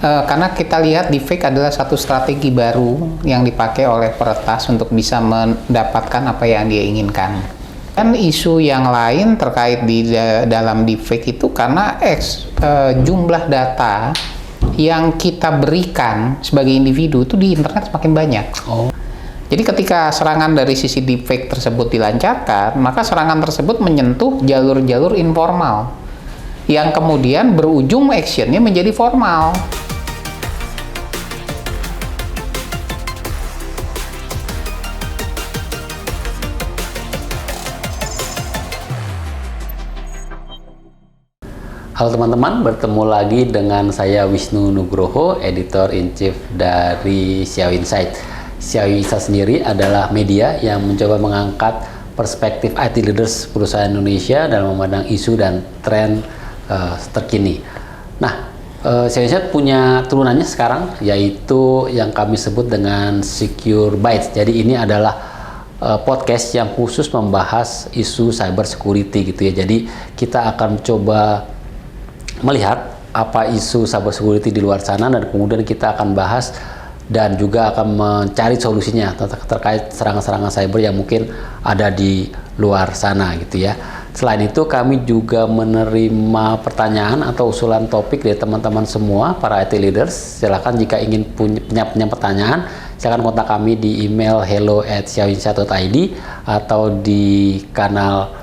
Karena kita lihat deepfake adalah satu strategi baru yang dipakai oleh peretas untuk bisa mendapatkan apa yang dia inginkan. Dan isu yang lain terkait di dalam deepfake itu karena jumlah data yang kita berikan sebagai individu itu di internet semakin banyak. Jadi ketika serangan dari sisi deepfake tersebut dilancarkan, maka serangan tersebut menyentuh jalur-jalur informal yang kemudian berujung actionnya menjadi formal. Halo teman-teman, bertemu lagi dengan saya Wisnu Nugroho, Editor-in-Chief dari SEO Insight. SEO Insight sendiri adalah media yang mencoba mengangkat perspektif IT leaders perusahaan Indonesia dalam memandang isu dan tren terkini. Nah, SEO Insight punya turunannya sekarang, yaitu yang kami sebut dengan Secure Bytes. Jadi ini adalah podcast yang khusus membahas isu cyber security gitu ya. Jadi kita akan coba melihat apa isu cyber security di luar sana dan kemudian kita akan bahas dan juga akan mencari solusinya terkait serangan-serangan cyber yang mungkin ada di luar sana gitu ya. Selain itu kami juga menerima pertanyaan atau usulan topik dari teman-teman semua para IT leaders. Silakan jika ingin punya pertanyaan, silakan kontak kami di email hello@seoinsight.id atau di kanal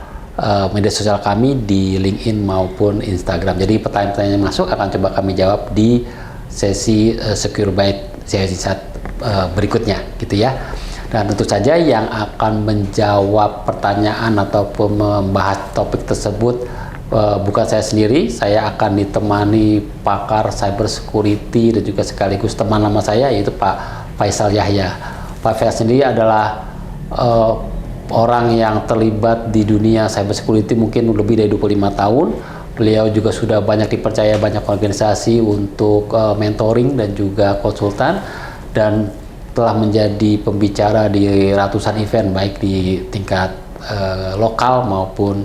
media sosial kami di LinkedIn maupun Instagram. Jadi pertanyaan-pertanyaan yang masuk akan coba kami jawab di sesi Secure Byte SEO Insight berikutnya gitu ya. Dan tentu saja yang akan menjawab pertanyaan ataupun membahas topik tersebut bukan saya sendiri. Saya akan ditemani pakar cyber security dan juga sekaligus teman lama saya, yaitu Pak Faisal Yahya. Pak Faisal sendiri adalah orang yang terlibat di dunia cyber security mungkin lebih dari 25 tahun. Beliau juga sudah banyak dipercaya banyak organisasi untuk mentoring dan juga konsultan, dan telah menjadi pembicara di ratusan event baik di tingkat lokal maupun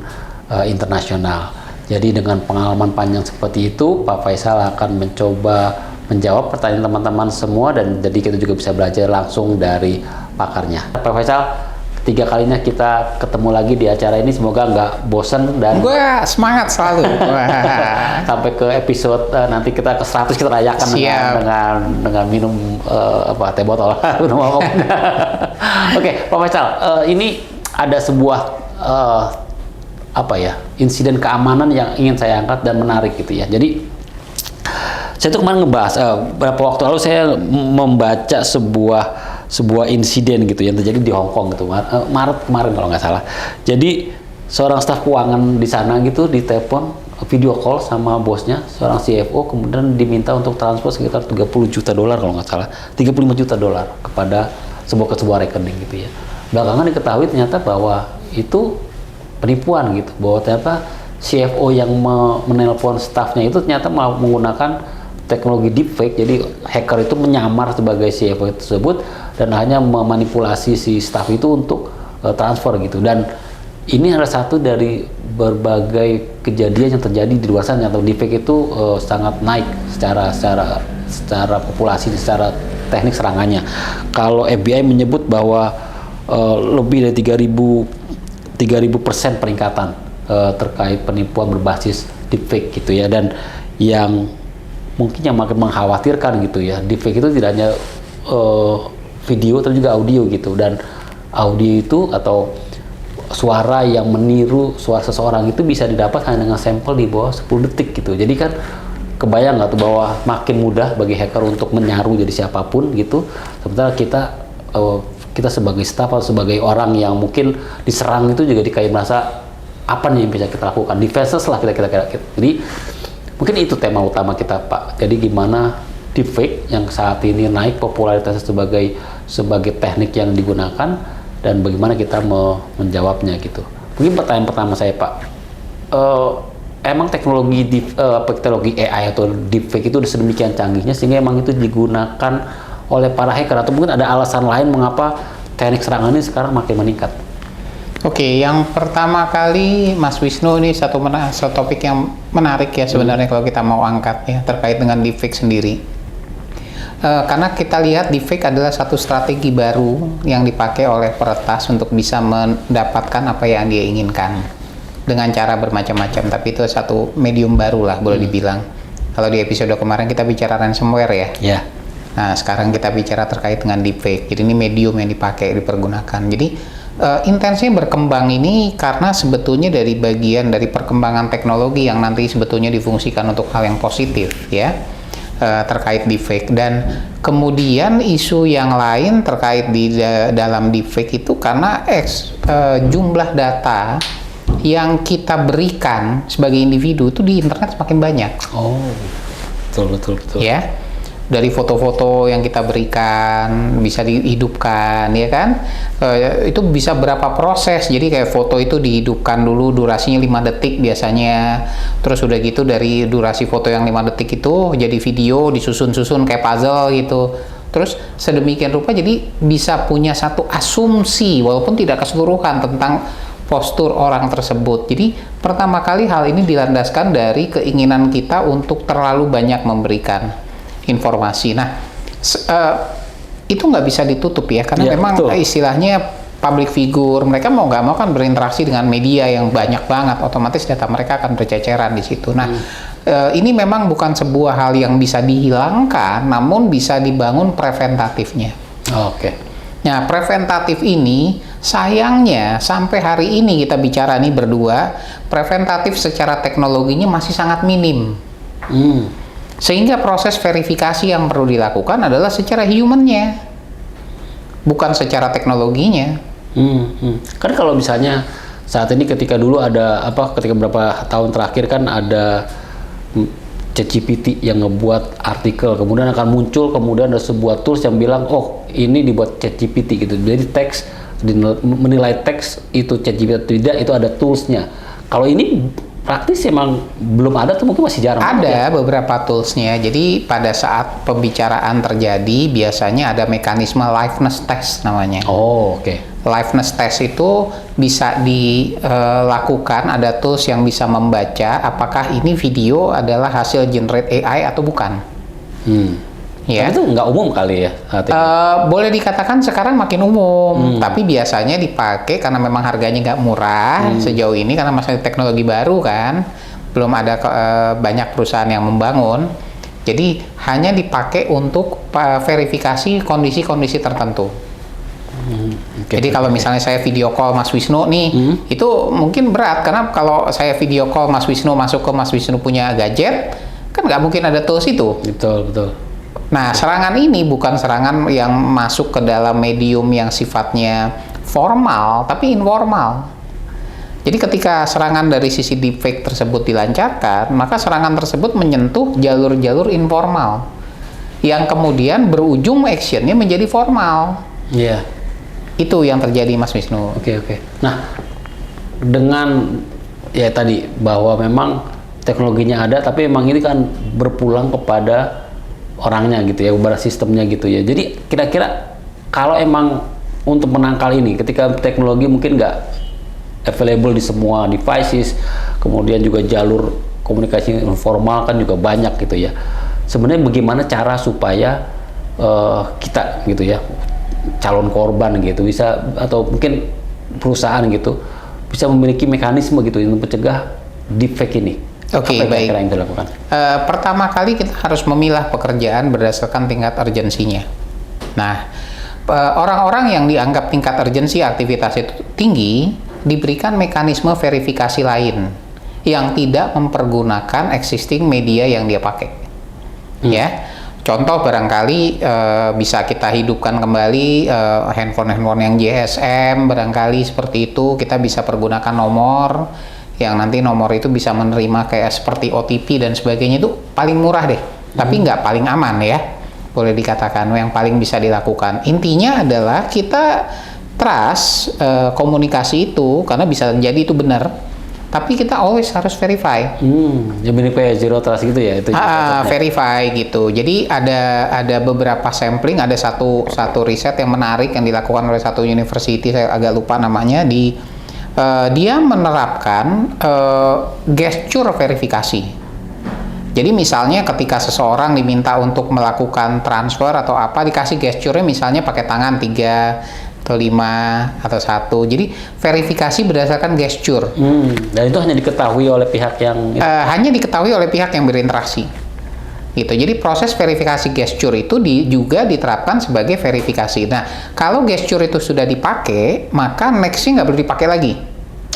internasional. Jadi dengan pengalaman panjang seperti itu, Pak Faisal akan mencoba menjawab pertanyaan teman-teman semua, dan jadi kita juga bisa belajar langsung dari pakarnya. Pak Faisal, ketiga kalinya kita ketemu lagi di acara ini, semoga nggak bosen dan gue semangat selalu. sampai ke episode nanti kita ke 100 kita rayakan dengan minum teh botol. Oke, Pak Faisal, ini ada sebuah insiden keamanan yang ingin saya angkat dan menarik gitu ya. Jadi saya tuh kemarin ngebahas beberapa waktu lalu saya membaca sebuah insiden gitu yang terjadi di Hong Kong gitu, Maret kemarin kalau nggak salah. Jadi seorang staf keuangan di sana gitu ditelepon video call sama bosnya, seorang CFO, kemudian diminta untuk transfer sekitar 30 juta dolar kalau nggak salah, 35 juta dolar kepada sebuah rekening gitu ya. Belakangan diketahui ternyata bahwa itu penipuan gitu, bahwa ternyata CFO yang menelpon stafnya itu ternyata menggunakan teknologi deepfake. Jadi hacker itu menyamar sebagai CFO tersebut dan hanya memanipulasi si staff itu untuk transfer gitu. Dan ini adalah satu dari berbagai kejadian yang terjadi di luar sana. Atau deepfake itu sangat naik secara populasi, secara teknik serangannya. Kalau FBI menyebut bahwa lebih dari 3.000% peningkatan terkait penipuan berbasis deepfake gitu ya. Dan yang mungkin yang makin mengkhawatirkan gitu ya, deepfake itu tidak hanya video tapi juga audio gitu, dan audio itu atau suara yang meniru suara seseorang itu bisa didapat hanya dengan sampel di bawah 10 detik gitu. Jadi kan kebayang nggak tuh bahwa makin mudah bagi hacker untuk menyaru jadi siapapun gitu, sementara kita sebagai staff atau sebagai orang yang mungkin diserang itu juga kayak merasa apa nih yang bisa kita lakukan, defenseless lah kita. Jadi mungkin itu tema utama kita, Pak. Jadi gimana deepfake yang saat ini naik popularitasnya sebagai teknik yang digunakan, dan bagaimana kita menjawabnya gitu. Mungkin pertanyaan pertama saya, Pak, emang teknologi AI atau deepfake itu sedemikian canggihnya sehingga emang itu digunakan oleh para hacker, atau mungkin ada alasan lain mengapa teknik serangan ini sekarang makin meningkat? Oke, yang pertama kali Mas Wisnu, ini satu topik yang menarik ya sebenarnya kalau kita mau angkat ya terkait dengan deepfake sendiri. Karena kita lihat deepfake adalah satu strategi baru yang dipakai oleh peretas untuk bisa mendapatkan apa yang dia inginkan dengan cara bermacam-macam. Tapi itu satu medium baru lah boleh dibilang. Kalau di episode kemarin kita bicara ransomware ya. Ya. Nah sekarang kita bicara terkait dengan deepfake. Jadi ini medium yang dipakai, dipergunakan. Jadi intensinya berkembang ini karena sebetulnya dari bagian dari perkembangan teknologi yang nanti sebetulnya difungsikan untuk hal yang positif ya. Terkait deepfake, dan kemudian isu yang lain terkait di dalam deepfake itu karena jumlah data yang kita berikan sebagai individu itu di internet semakin banyak. Oh, betul. Ya, dari foto-foto yang kita berikan bisa dihidupkan, ya kan? Itu bisa berapa proses. Jadi kayak foto itu dihidupkan dulu, durasinya 5 detik biasanya. Terus udah gitu dari durasi foto yang 5 detik itu jadi video disusun-susun kayak puzzle gitu. Terus sedemikian rupa jadi bisa punya satu asumsi walaupun tidak keseluruhan tentang postur orang tersebut. Jadi pertama kali hal ini dilandaskan dari keinginan kita untuk terlalu banyak memberikan informasi. Nah, itu nggak bisa ditutup ya, karena memang betul. Istilahnya public figure, mereka mau nggak mau kan berinteraksi dengan media yang banyak banget, otomatis data mereka akan berceceran di situ. Nah, ini memang bukan sebuah hal yang bisa dihilangkan, namun bisa dibangun preventatifnya. Oke. Nah, preventatif ini sayangnya sampai hari ini kita bicara nih berdua, preventatif secara teknologinya masih sangat minim. Sehingga proses verifikasi yang perlu dilakukan adalah secara human-nya, bukan secara teknologinya. Kan kalau misalnya saat ini ketika dulu ada ketika beberapa tahun terakhir kan ada ChatGPT yang ngebuat artikel, kemudian akan muncul kemudian ada sebuah tools yang bilang, oh ini dibuat ChatGPT gitu. Jadi teks, menilai teks itu ChatGPT atau tidak, itu ada toolsnya. Kalau ini praktis emang belum ada tuh, mungkin masih jarang. Ada beberapa toolsnya. Jadi pada saat pembicaraan terjadi biasanya ada mekanisme liveness test namanya. Oh, oke. Liveness test itu bisa dilakukan, ada tools yang bisa membaca apakah ini video adalah hasil generate AI atau bukan. Ya. Tapi itu nggak umum kali ya? Boleh dikatakan sekarang makin umum, tapi biasanya dipakai karena memang harganya nggak murah sejauh ini karena masih teknologi baru kan, belum ada banyak perusahaan yang membangun. Jadi hanya dipakai untuk verifikasi kondisi-kondisi tertentu. Jadi kalau misalnya saya video call Mas Wisnu nih, itu mungkin berat karena kalau saya video call Mas Wisnu, masuk ke Mas Wisnu punya gadget, kan nggak mungkin ada tools itu. Betul. Nah, serangan ini bukan serangan yang masuk ke dalam medium yang sifatnya formal, tapi informal. Jadi ketika serangan dari sisi deepfake tersebut dilancarkan, maka serangan tersebut menyentuh jalur-jalur informal, yang kemudian berujung actionnya menjadi formal. Iya. Itu yang terjadi, Mas Wisnu. Oke. Nah, dengan ya tadi bahwa memang teknologinya ada, tapi memang ini kan berpulang kepada orangnya gitu ya, kepada sistemnya gitu ya. Jadi kira-kira kalau emang untuk menangkal ini, ketika teknologi mungkin nggak available di semua devices, kemudian juga jalur komunikasi informal kan juga banyak gitu ya. Sebenarnya bagaimana cara supaya kita gitu ya, calon korban gitu bisa, atau mungkin perusahaan gitu bisa memiliki mekanisme gitu untuk mencegah deepfake ini? Oke, baik. Yang dilakukan? Pertama kali kita harus memilah pekerjaan berdasarkan tingkat urgensinya. Nah, orang-orang yang dianggap tingkat urgensi aktivitas itu tinggi diberikan mekanisme verifikasi lain yang tidak mempergunakan existing media yang dia pakai. Ya, contoh barangkali bisa kita hidupkan kembali handphone yang GSM, barangkali seperti itu kita bisa pergunakan nomor yang nanti nomor itu bisa menerima kayak seperti OTP dan sebagainya. Itu paling murah deh, tapi nggak paling aman ya, boleh dikatakan yang paling bisa dilakukan. Intinya adalah kita trust komunikasi itu karena bisa jadi itu benar, tapi kita always harus verify. Ya mirip kayak zero trust gitu ya itu. Verify gitu. Jadi ada beberapa sampling, ada satu riset yang menarik yang dilakukan oleh satu university, saya agak lupa namanya, dia menerapkan gesture verifikasi. Jadi misalnya ketika seseorang diminta untuk melakukan transfer atau apa, dikasih gesture-nya misalnya pakai tangan 3 atau 5 atau 1. Jadi verifikasi berdasarkan gesture. Dan itu hanya diketahui oleh pihak yang Hanya diketahui oleh pihak yang berinteraksi. Gitu. Jadi proses verifikasi gesture itu juga diterapkan sebagai verifikasi. Nah, kalau gesture itu sudah dipakai, maka next-nya nggak perlu dipakai lagi.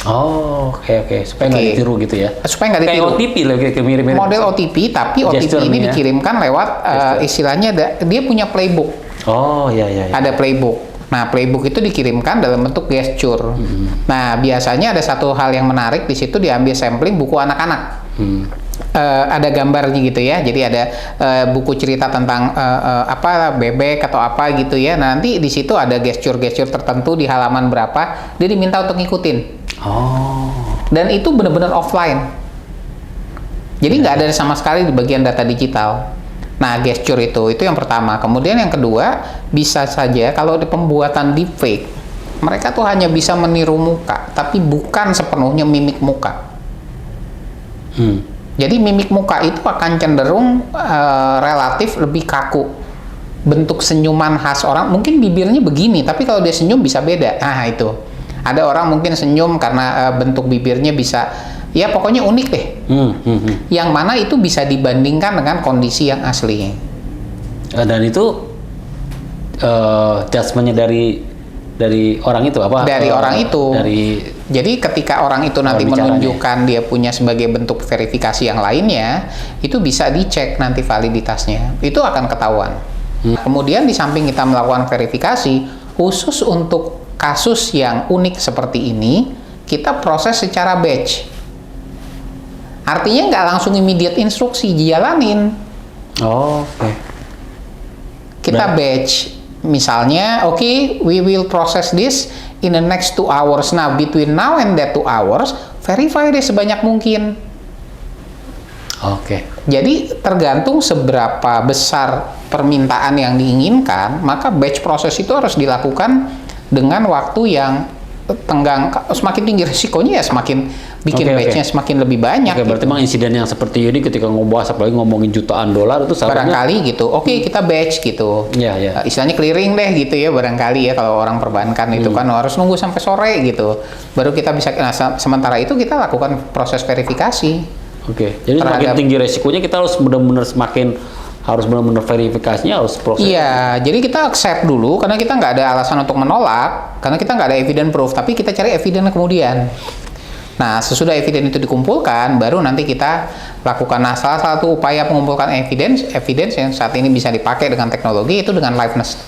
Oh, oke. Supaya nggak ditiru gitu ya. Supaya nggak ditiru. Kayak OTP lah, kayak mirip-mirip. Model OTP, tapi OTP ini dikirimkan lewat istilahnya dia punya playbook. Oh, iya. Ada playbook. Nah, playbook itu dikirimkan dalam bentuk gesture. Nah, biasanya ada satu hal yang menarik di situ, diambil sampling buku anak-anak. Ada gambarnya gitu ya. Jadi ada buku cerita tentang bebek atau apa gitu ya. Nanti di situ ada gesture-gesture tertentu di halaman berapa, dia diminta untuk ngikutin. Dan itu benar-benar offline. Jadi nggak ada sama sekali di bagian data digital. Nah, gesture itu yang pertama. Kemudian yang kedua, bisa saja kalau di pembuatan deepfake, mereka tuh hanya bisa meniru muka, tapi bukan sepenuhnya mimik muka. Jadi mimik muka itu akan cenderung relatif lebih kaku. Bentuk senyuman khas orang, mungkin bibirnya begini, tapi kalau dia senyum bisa beda. Nah, itu. Ada orang mungkin senyum karena bentuk bibirnya bisa, ya pokoknya unik deh. Yang mana itu bisa dibandingkan dengan kondisi yang asli. Dan itu judgement-nya dari orang itu apa? Dari orang itu. Jadi ketika orang itu nanti menunjukkan dia punya sebagai bentuk verifikasi yang lainnya, itu bisa dicek nanti validitasnya. Itu akan ketahuan. Kemudian di samping kita melakukan verifikasi, khusus untuk kasus yang unik seperti ini, kita proses secara batch. Artinya nggak langsung immediate instruksi, dijalanin. Oke. Kita batch. Misalnya, we will process this in the next 2 hours. Nah, between now and that 2 hours, verify deh sebanyak mungkin. Oke. Jadi, tergantung seberapa besar permintaan yang diinginkan, maka batch proses itu harus dilakukan dengan waktu yang tenggang. Semakin tinggi risikonya ya semakin bikin batch-nya semakin lebih banyak. Berarti memang insiden yang seperti ini ketika apalagi ngomongin jutaan dolar itu barangkali gitu. Kita batch gitu. Iya. Istilahnya clearing deh gitu ya, barangkali ya kalau orang perbankan itu kan harus nunggu sampai sore gitu. Baru kita bisa, sementara itu kita lakukan proses verifikasi. Jadi semakin tinggi resikonya kita harus benar-benar verifikasinya harus proses. Iya, jadi kita accept dulu karena kita nggak ada alasan untuk menolak, karena kita nggak ada evidence proof, tapi kita cari evidence kemudian. Nah, sesudah evidence itu dikumpulkan, baru nanti kita lakukan. Nah, salah satu upaya mengumpulkan evidence yang saat ini bisa dipakai dengan teknologi itu dengan liveness.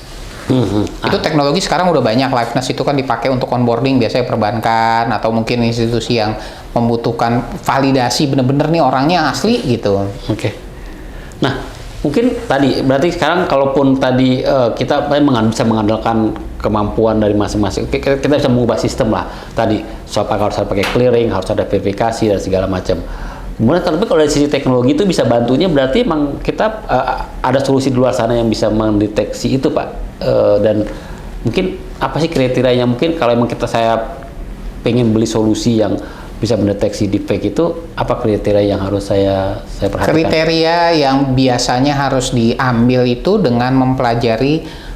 Itu teknologi sekarang udah banyak. Liveness itu kan dipakai untuk onboarding, biasanya perbankan atau mungkin institusi yang membutuhkan validasi bener-bener nih orangnya asli gitu. Nah, mungkin tadi berarti sekarang kalaupun tadi kita bisa mengandalkan kemampuan dari masing-masing, kita bisa mengubah sistem lah tadi, apakah harus pakai clearing, harus ada verifikasi dan segala macam. Kemudian tapi kalau dari sisi teknologi itu bisa bantunya, berarti emang kita ada solusi di luar sana yang bisa mendeteksi itu, Pak. Dan mungkin apa sih kriterianya, mungkin kalau emang saya pengen beli solusi yang bisa mendeteksi deepfake itu, apa kriteria yang harus saya perhatikan? Kriteria yang biasanya harus diambil itu dengan mempelajari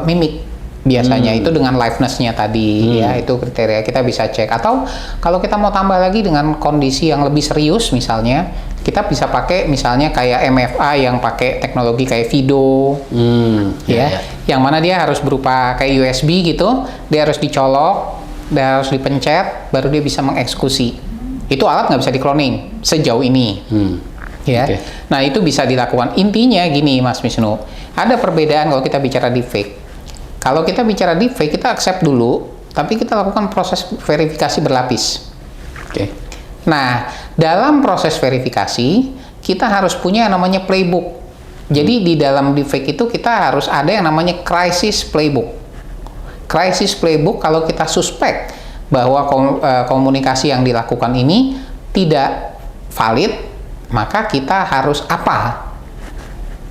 mimik. Biasanya itu dengan liveness-nya tadi, ya itu kriteria kita bisa cek. Atau kalau kita mau tambah lagi dengan kondisi yang lebih serius, misalnya kita bisa pakai misalnya kayak MFA yang pakai teknologi kayak Fido, yang mana dia harus berupa kayak USB gitu, dia harus dicolok, dia harus dipencet, baru dia bisa mengeksekusi. Itu alat nggak bisa di-cloning sejauh ini. Nah, itu bisa dilakukan. Intinya gini, Mas Wisnu, ada perbedaan kalau kita bicara deepfake. Kalau kita bicara deepfake, kita accept dulu, tapi kita lakukan proses verifikasi berlapis. Nah, dalam proses verifikasi, kita harus punya yang namanya playbook. Jadi, di dalam deepfake itu kita harus ada yang namanya crisis playbook. Crisis playbook, kalau kita suspek bahwa komunikasi yang dilakukan ini tidak valid, maka kita harus apa?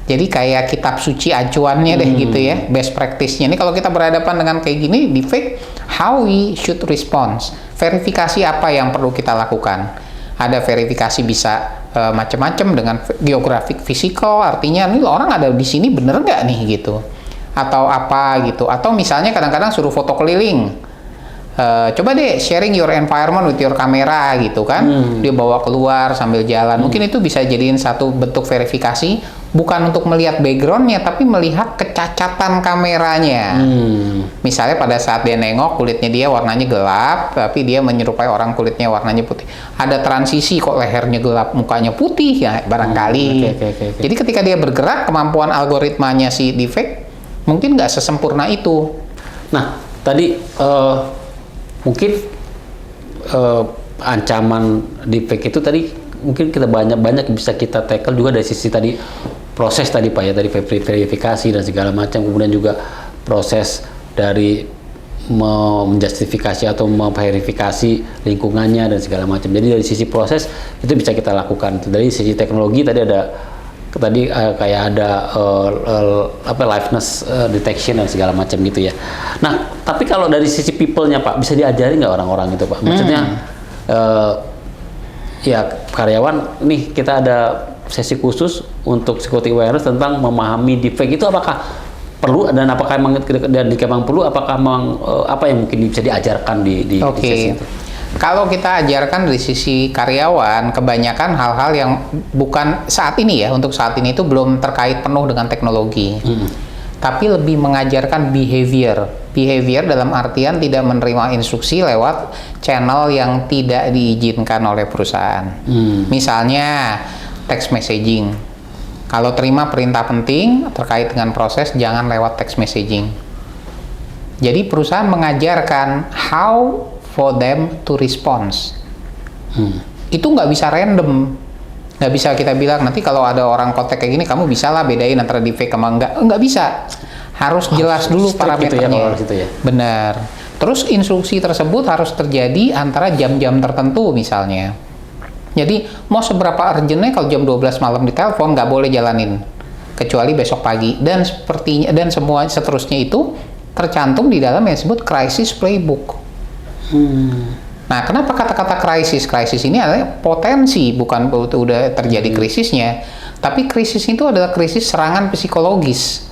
Jadi kayak kitab suci acuannya deh gitu ya, best practice-nya. Ini kalau kita berhadapan dengan kayak gini, deepfake, how we should respond. Verifikasi apa yang perlu kita lakukan. Ada verifikasi bisa macam-macam dengan geografik fisikal, artinya ini orang ada di sini bener nggak nih gitu, atau apa gitu, atau misalnya kadang-kadang suruh foto keliling. Coba deh sharing your environment with your kamera gitu kan, dia bawa keluar sambil jalan, mungkin itu bisa jadiin satu bentuk verifikasi, bukan untuk melihat backgroundnya tapi melihat kecacatan kameranya. Misalnya pada saat dia nengok kulitnya dia warnanya gelap tapi dia menyerupai orang kulitnya warnanya putih, ada transisi kok lehernya gelap mukanya putih ya barangkali. Okay. Jadi ketika dia bergerak, kemampuan algoritmanya si deepfake mungkin nggak sesempurna itu. Nah tadi mungkin ancaman deepfake itu tadi mungkin kita banyak bisa kita tackle juga dari sisi tadi proses tadi Pak ya, dari verifikasi dan segala macam, kemudian juga proses dari menjustifikasi atau memverifikasi lingkungannya dan segala macam. Jadi dari sisi proses itu bisa kita lakukan. Dari sisi teknologi tadi ada kayak ada liveness detection dan segala macam gitu ya. Nah, tapi kalau dari sisi people-nya Pak, bisa diajari nggak orang-orang itu Pak? Maksudnya ya karyawan nih kita ada sesi khusus untuk security awareness tentang memahami deepfake itu, apakah perlu dan apakah memang perlu, apakah memang apa yang mungkin bisa diajarkan di sesi itu? Kalau kita ajarkan dari sisi karyawan, kebanyakan hal-hal yang bukan saat ini ya, untuk saat ini itu belum terkait penuh dengan teknologi. Tapi lebih mengajarkan behavior dalam artian tidak menerima instruksi lewat channel yang tidak diizinkan oleh perusahaan. Misalnya text messaging. Kalau terima perintah penting terkait dengan proses, jangan lewat text messaging. Jadi perusahaan mengajarkan how for them to respond. Itu nggak bisa random, nggak bisa kita bilang nanti kalau ada orang kontak kayak gini kamu bisa lah bedain antara deepfake sama nggak bisa, harus jelas dulu parameternya. Gitu ya. Benar. Terus instruksi tersebut harus terjadi antara jam-jam tertentu misalnya. Jadi mau seberapa urgentnya kalau jam 12 malam ditelepon nggak boleh jalanin kecuali besok pagi, dan sepertinya dan semua seterusnya itu tercantum di dalam yang disebut crisis playbook. Nah, kenapa kata-kata krisis? Krisis ini adalah potensi, bukan udah terjadi krisisnya, tapi krisis itu adalah krisis serangan psikologis.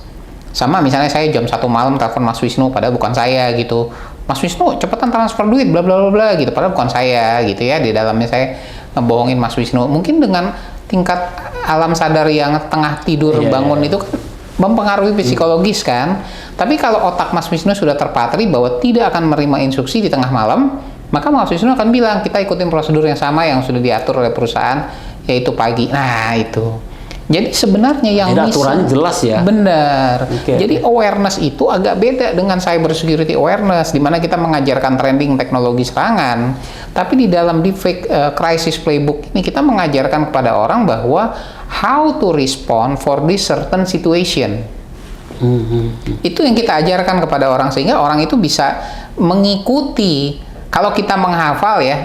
Sama misalnya saya jam 1 malam telepon Mas Wisnu, padahal bukan saya gitu. Mas Wisnu, cepetan transfer duit, bla bla bla bla gitu, padahal bukan saya gitu ya. Di dalamnya saya ngebohongin Mas Wisnu. Mungkin dengan tingkat alam sadar yang tengah tidur bangun itu kan mempengaruhi psikologis kan. Tapi kalau otak Mas Wisnu sudah terpatri bahwa tidak akan menerima instruksi di tengah malam, maka Mas Wisnu akan bilang kita ikutin prosedur yang sama yang sudah diatur oleh perusahaan, yaitu pagi. Nah itu. Jadi sebenarnya yang aturannya jelas ya. Benar. Jadi awareness itu agak beda dengan cyber security awareness, di mana kita mengajarkan trending teknologi serangan. Tapi di dalam deepfake crisis playbook ini kita mengajarkan kepada orang bahwa how to respond for this certain situation. Itu yang kita ajarkan kepada orang sehingga orang itu bisa mengikuti. Kalau kita menghafal ya,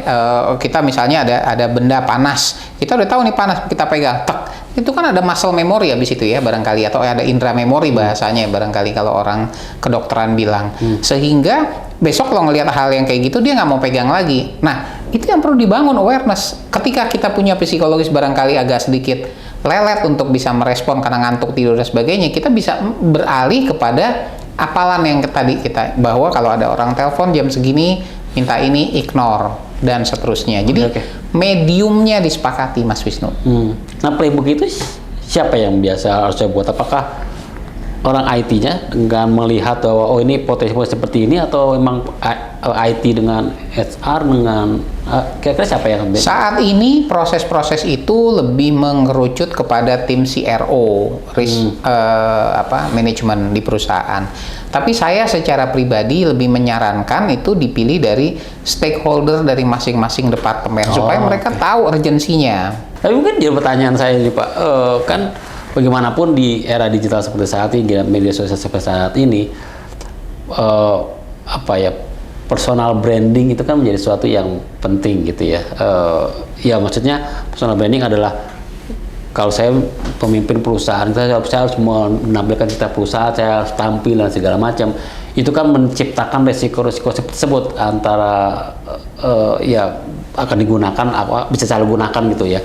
kita misalnya ada benda panas, kita udah tahu nih panas, kita pegang, tek, itu kan ada muscle memory habis itu ya barangkali, atau ada indera memori bahasanya barangkali kalau orang kedokteran bilang. Sehingga besok kalau ngelihat hal yang kayak gitu dia nggak mau pegang lagi. Nah itu yang perlu dibangun awareness. Ketika kita punya psikologis barangkali agak sedikit lelet untuk bisa merespon karena ngantuk, tidur dan sebagainya, kita bisa beralih kepada apalan yang tadi kita, bahwa kalau ada orang telepon jam segini minta ini, ignore dan seterusnya. Jadi mediumnya disepakati Mas Wisnu. Nah playbook itu siapa yang biasa harusnya buat? Apakah orang IT-nya dengan melihat bahwa oh ini potensi seperti ini, atau memang IT dengan HR dengan kira-kira siapa yang saat ini proses-proses itu lebih mengerucut kepada tim CRO, manajemen di perusahaan. Tapi saya secara pribadi lebih menyarankan itu dipilih dari stakeholder dari masing-masing departemen supaya mereka tahu urgensinya. Tapi mungkin jadi pertanyaan saya nih Pak, kan bagaimanapun di era digital seperti saat ini, media sosial seperti saat ini, personal branding itu kan menjadi sesuatu yang penting gitu ya. Ya maksudnya personal branding adalah kalau saya pemimpin perusahaan, saya harus menampilkan citra perusahaan, saya harus tampil dan segala macam. Itu kan menciptakan resiko-resiko tersebut antara akan digunakan bisa salah gunakan gitu ya.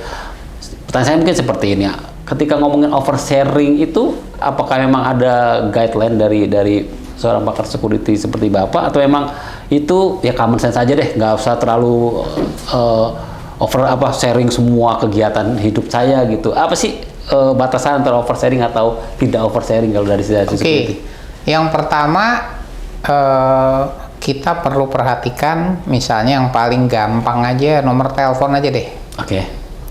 pertanyaan saya mungkin seperti ini ya. Ketika ngomongin oversharing itu, apakah memang ada guideline dari seorang pakar security seperti Bapak, atau memang itu ya common sense aja deh, nggak usah terlalu sharing semua kegiatan hidup saya gitu. Apa sih batasan antara oversharing atau tidak oversharing kalau dari sisi security? Yang pertama kita perlu perhatikan, misalnya yang paling gampang aja nomor telepon aja deh.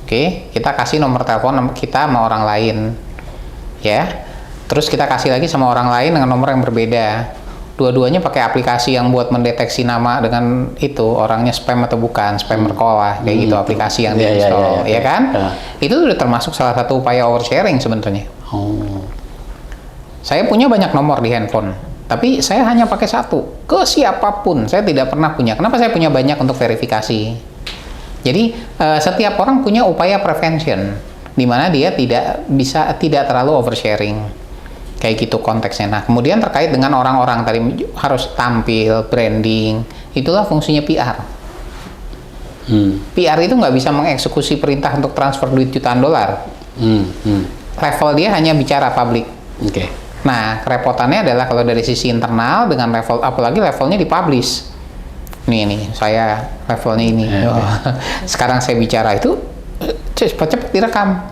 Oke, kita kasih nomor telepon kita sama orang lain, ya. Terus kita kasih lagi sama orang lain dengan nomor yang berbeda. Dua-duanya pakai aplikasi yang buat mendeteksi nama dengan itu orangnya spam atau bukan, spammer call lah, kayak gitu aplikasi yang diinstal, ya kan? Itu udah termasuk salah satu upaya oversharing sebenarnya. Saya punya banyak nomor di handphone, tapi saya hanya pakai satu ke siapapun. Saya tidak pernah punya. Kenapa saya punya banyak untuk verifikasi? Jadi setiap orang punya upaya prevention, di mana dia tidak terlalu oversharing, kayak gitu konteksnya. Nah, kemudian terkait dengan orang-orang tadi harus tampil, branding, itulah fungsinya PR. PR itu nggak bisa mengeksekusi perintah untuk transfer duit jutaan dolar. Level dia hanya bicara publik. Nah, kerepotannya adalah kalau dari sisi internal dengan level, apalagi levelnya dipublish. Nih, saya levelnya ini. Sekarang saya bicara itu cepat-cepat direkam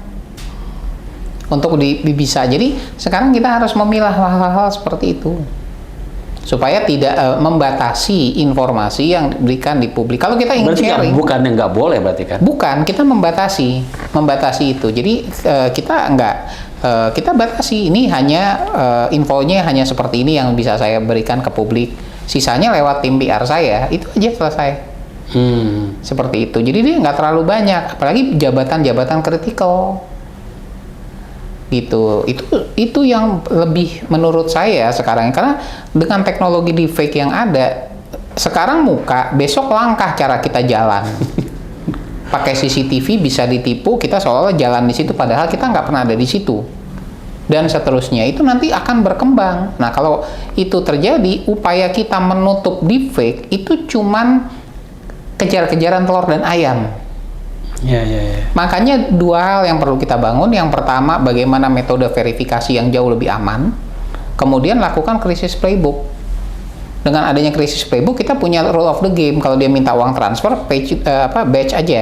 untuk bisa. Jadi sekarang kita harus memilah hal-hal seperti itu supaya tidak membatasi informasi yang diberikan di publik. Kalau kita ingin sharing, bukan yang nggak boleh berarti kan? Bukan, kita membatasi itu. Jadi kita batasi. Ini hanya infonya hanya seperti ini yang bisa saya berikan ke publik. Sisanya lewat tim PR saya, itu aja selesai. Seperti itu. Jadi dia nggak terlalu banyak, apalagi jabatan-jabatan kritikal. Gitu. Itu yang lebih menurut saya sekarang, karena dengan teknologi deepfake yang ada, sekarang muka, besok langkah cara kita jalan. Pakai CCTV bisa ditipu, kita seolah-olah jalan di situ, padahal kita nggak pernah ada di situ. Dan seterusnya, itu nanti akan berkembang. Nah, kalau itu terjadi, upaya kita menutup deepfake itu cuman kejar-kejaran telur dan ayam. Makanya dua hal yang perlu kita bangun. Yang pertama, bagaimana metode verifikasi yang jauh lebih aman. Kemudian lakukan krisis playbook. Dengan adanya krisis playbook, kita punya rule of the game. Kalau dia minta uang transfer, batch aja.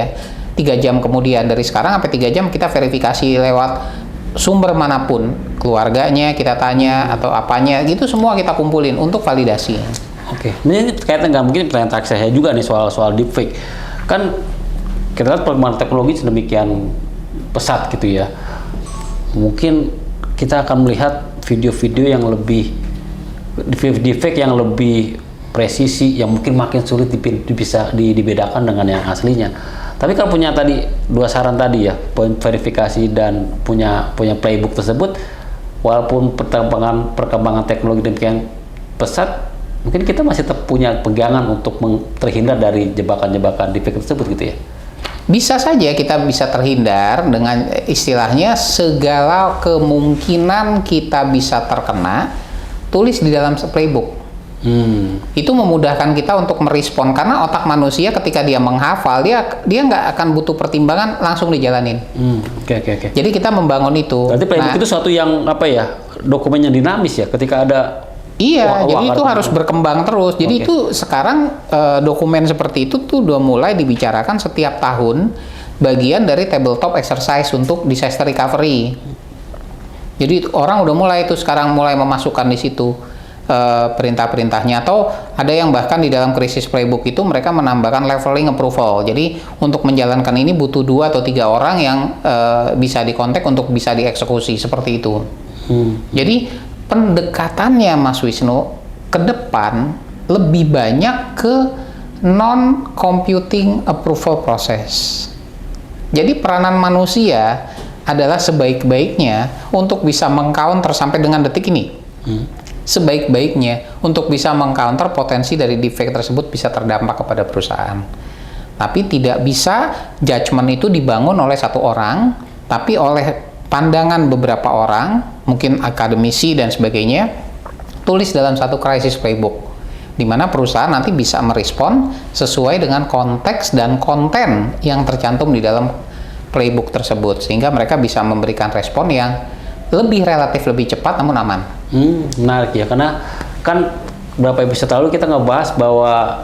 3 jam kemudian, dari sekarang sampai 3 jam kita verifikasi lewat sumber manapun, keluarganya kita tanya atau apanya, gitu semua kita kumpulin untuk validasi. Ini kaitan nggak mungkin pertanyaan terakhir saya juga nih soal deepfake. Kan kita lihat perkembangan teknologi sedemikian pesat gitu ya. Mungkin kita akan melihat video-video yang lebih deepfake yang lebih presisi, yang mungkin makin sulit bisa dibedakan dengan yang aslinya. Tapi kalau punya tadi 2 saran tadi ya, poin verifikasi dan punya playbook tersebut, walaupun perkembangan teknologi demikian pesat, mungkin kita masih tetap punya pegangan untuk terhindar dari jebakan-jebakan deepfake tersebut gitu ya. Bisa saja kita bisa terhindar dengan istilahnya segala kemungkinan kita bisa terkena, tulis di dalam playbook. Itu memudahkan kita untuk merespon, karena otak manusia ketika dia menghafal, dia nggak akan butuh pertimbangan, langsung dijalanin. Jadi kita membangun itu. Berarti playbook itu suatu yang dokumen yang dinamis ya, ketika ada. Jadi itu harus berkembang terus. Jadi itu sekarang dokumen seperti itu tuh udah mulai dibicarakan setiap tahun, bagian dari tabletop exercise untuk disaster recovery. Jadi orang udah mulai itu sekarang mulai memasukkan di situ perintah-perintahnya, atau ada yang bahkan di dalam krisis playbook itu mereka menambahkan leveling approval. Jadi untuk menjalankan ini butuh 2 atau 3 orang yang bisa dikontak untuk bisa dieksekusi seperti itu. Jadi pendekatannya Mas Wisnu ke depan lebih banyak ke non-computing approval process. Jadi peranan manusia adalah sebaik-baiknya untuk bisa meng-counter sampai dengan detik ini. Sebaik-baiknya untuk bisa meng-counter potensi dari deepfake tersebut bisa terdampak kepada perusahaan. Tapi tidak bisa judgement itu dibangun oleh satu orang, tapi oleh pandangan beberapa orang, mungkin akademisi dan sebagainya, tulis dalam satu crisis playbook, di mana perusahaan nanti bisa merespon sesuai dengan konteks dan konten yang tercantum di dalam playbook tersebut sehingga mereka bisa memberikan respon yang relatif lebih cepat namun aman. Menarik ya, karena kan berapa episode lalu kita ngebahas bahwa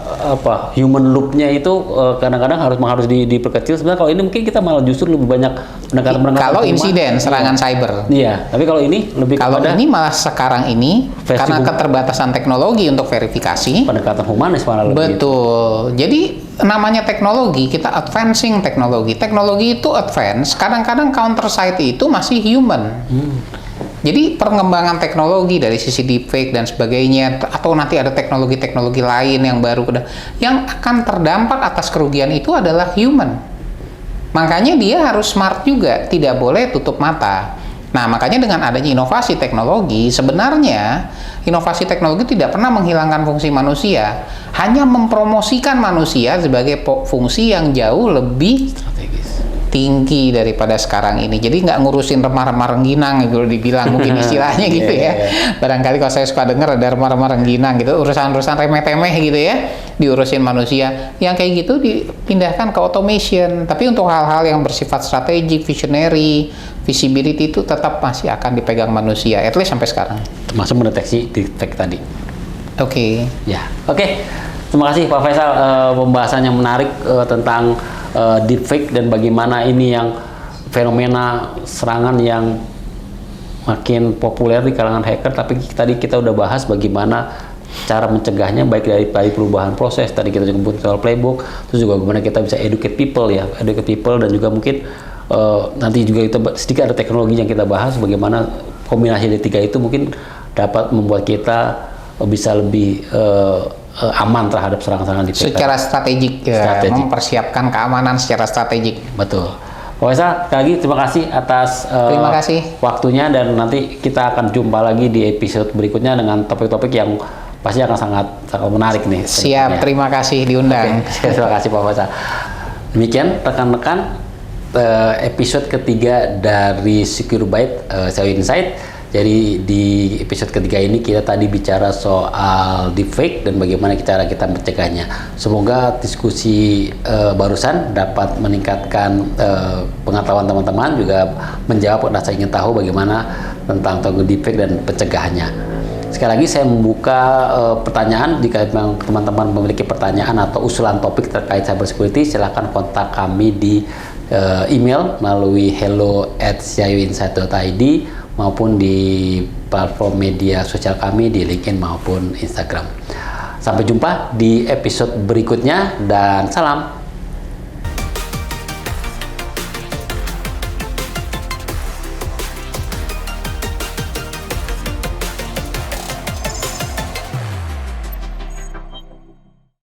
human loop-nya itu kadang-kadang harus diperkecil. Sebenarnya kalau ini mungkin kita malah justru lebih banyak pendekatan kalau insiden serangan cyber. Iya, tapi kalau ini lebih kalau kepada ini malah sekarang ini karena keterbatasan teknologi untuk verifikasi, pendekatan humanis malah lebih. Betul. Jadi namanya teknologi, kita advancing teknologi. Teknologi itu advance, kadang-kadang counter side itu masih human. Jadi perkembangan teknologi dari sisi deepfake dan sebagainya, atau nanti ada teknologi-teknologi lain yang baru, yang akan terdampak atas kerugian itu adalah human. Makanya dia harus smart juga, tidak boleh tutup mata. Nah, makanya dengan adanya inovasi teknologi, sebenarnya inovasi teknologi tidak pernah menghilangkan fungsi manusia, hanya mempromosikan manusia sebagai fungsi yang jauh lebih strategis, tinggi daripada sekarang ini. Jadi nggak ngurusin remah-remah rengginang gitu dibilang mungkin istilahnya gitu ya. Barangkali kalau saya suka dengar ada remah-remah rengginang gitu, urusan-urusan remeh-temeh gitu ya, diurusin manusia. Yang kayak gitu dipindahkan ke automation. Tapi untuk hal-hal yang bersifat strategik, visionary, visibility itu tetap masih akan dipegang manusia, at least sampai sekarang. Termasuk mendeteksi deepfake tadi. Oke. Ya, oke. Terima kasih Pak Faisal, pembahasan yang menarik tentang deepfake dan bagaimana ini yang fenomena serangan yang makin populer di kalangan hacker. Tapi tadi kita udah bahas bagaimana cara mencegahnya, baik dari perubahan proses, tadi kita juga soal playbook, terus juga bagaimana kita bisa educate people dan juga mungkin nanti juga kita sedikit ada teknologi yang kita bahas, bagaimana kombinasi dari tiga itu mungkin dapat membuat kita bisa lebih aman terhadap serangan-serangan deepfake. Secara strategik. Mempersiapkan keamanan secara strategik. Betul. Pak Faisal, sekali lagi terima kasih atas terima kasih waktunya, dan nanti kita akan jumpa lagi di episode berikutnya dengan topik-topik yang pasti akan sangat menarik nih. Siap, terima kasih diundang. Oke, terima kasih Pak Faisal. Demikian rekan-rekan episode ketiga dari Secure Byte SEO Insight. Jadi di episode ketiga ini kita tadi bicara soal deepfake dan bagaimana cara kita mencegahnya. Semoga diskusi barusan dapat meningkatkan pengetahuan teman-teman, juga menjawab rasa ingin tahu bagaimana tentang deepfake dan pencegahannya. Sekali lagi saya membuka pertanyaan. Jika memang teman-teman memiliki pertanyaan atau usulan topik terkait cybersecurity, silakan kontak kami di email melalui hello@xiaoinsight.id maupun di platform media sosial kami di LinkedIn maupun Instagram. Sampai jumpa di episode berikutnya dan salam.